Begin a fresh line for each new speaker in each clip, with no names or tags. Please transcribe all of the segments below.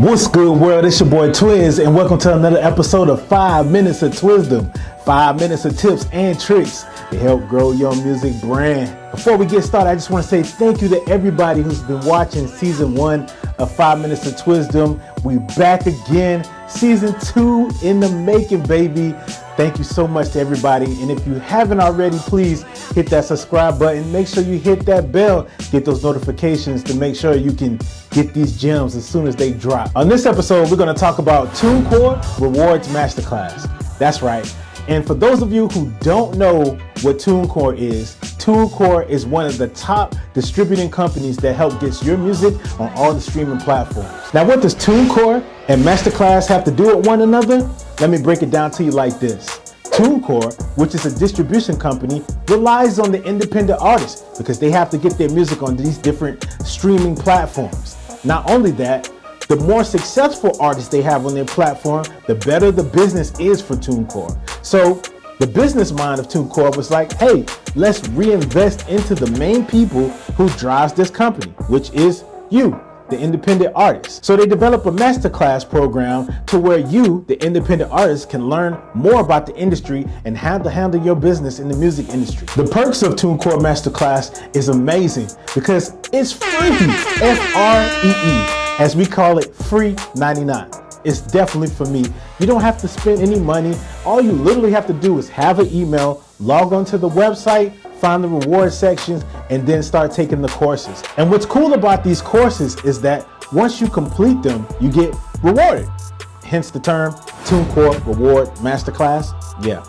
What's good, world? It's your boy Twiz, and welcome to another episode of 5 Minutes of Twisdom. 5 minutes of tips and tricks to help grow your music brand. Before we get started, I just want to say thank you to everybody who's been watching season 1 of 5 Minutes of Twisdom. We back again, season 2 in the making, baby. Thank you so much to everybody. And if you haven't already, please hit that subscribe button. Make sure you hit that bell, get those notifications to make sure you can get these gems as soon as they drop. On this episode, we're going to talk about TuneCore Reward Masterclass. That's right. And for those of you who don't know what TuneCore is one of the top distributing companies that help get your music on all the streaming platforms. Now, what does TuneCore and Masterclass have to do with one another? Let me break it down to you like this. TuneCore, which is a distribution company, relies on the independent artists because they have to get their music on these different streaming platforms. Not only that, the more successful artists they have on their platform, the better the business is for TuneCore. So the business mind of TuneCore was like, hey, let's reinvest into the main people who drives this company, which is you, the independent artist. So they develop a masterclass program to where you, the independent artist, can learn more about the industry and how to handle your business in the music industry. The perks of TuneCore Masterclass is amazing because it's free, F-R-E-E. As we call it, free 99. It's definitely for me. You don't have to spend any money. All you literally have to do is have an email, log onto the website, find the reward sections, and then start taking the courses. And what's cool about these courses is that once you complete them, you get rewarded. Hence the term TuneCore Reward Masterclass. Yeah,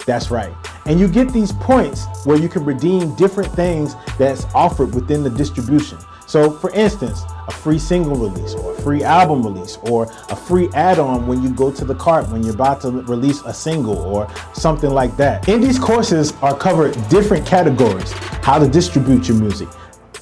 that's right. And you get these points where you can redeem different things that's offered within the distribution. So for instance, a free single release or a free album release or a free add-on when you go to the cart when you're about to release a single or something like that. In these courses are covered different categories: how to distribute your music,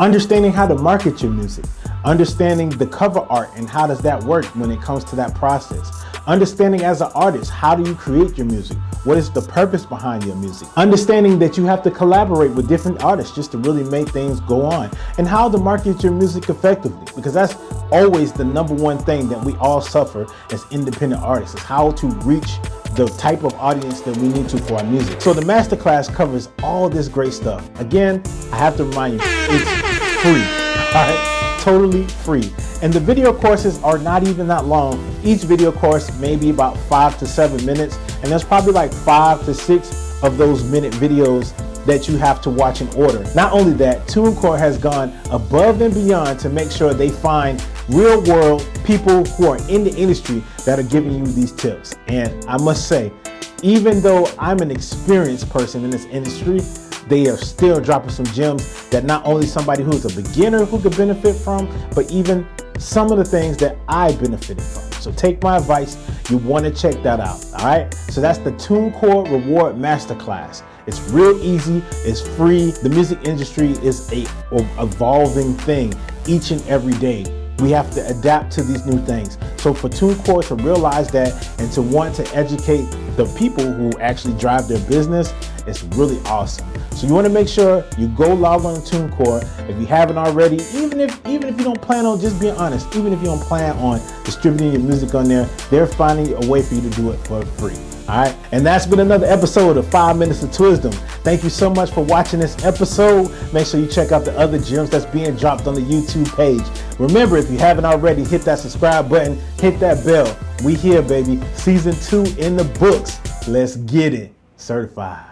understanding how to market your music, understanding the cover art and how does that work when it comes to that process, understanding as an artist, how do you create your music? What is the purpose behind your music? Understanding that you have to collaborate with different artists just to really make things go on, and how to market your music effectively, because that's always the number one thing that we all suffer as independent artists, is how to reach the type of audience that we need to for our music. So the masterclass covers all this great stuff. Again, I have to remind you, it's free, all right? Totally free. And the video courses are not even that long. Each video course may be about 5 to 7 minutes, and there's probably like 5 to 6 of those minute videos that you have to watch in order. Not only that, TuneCore has gone above and beyond to make sure they find real world people who are in the industry that are giving you these tips. And I must say, even though I'm an experienced person in this industry, they are still dropping some gems that not only somebody who's a beginner who could benefit from, but even some of the things that I benefited from. So take my advice, you want to check that out, all right? So that's the TuneCore Reward Masterclass. It's real easy, it's free. The music industry is a evolving thing each and every day. We have to adapt to these new things. So for TuneCore to realize that and to want to educate the people who actually drive their business, it's really awesome. So you want to make sure you go log on to TuneCore if you haven't already. Even if you don't plan on, just being honest, even if you don't plan on distributing your music on there, they're finding a way for you to do it for free. All right, and that's been another episode of 5 Minutes of Twisdom. Thank you so much for watching this episode. Make sure you check out the other gems that's being dropped on the YouTube page. Remember, if you haven't already, hit that subscribe button, hit that bell. We here, baby. Season 2 in the books. Let's get it. Certified.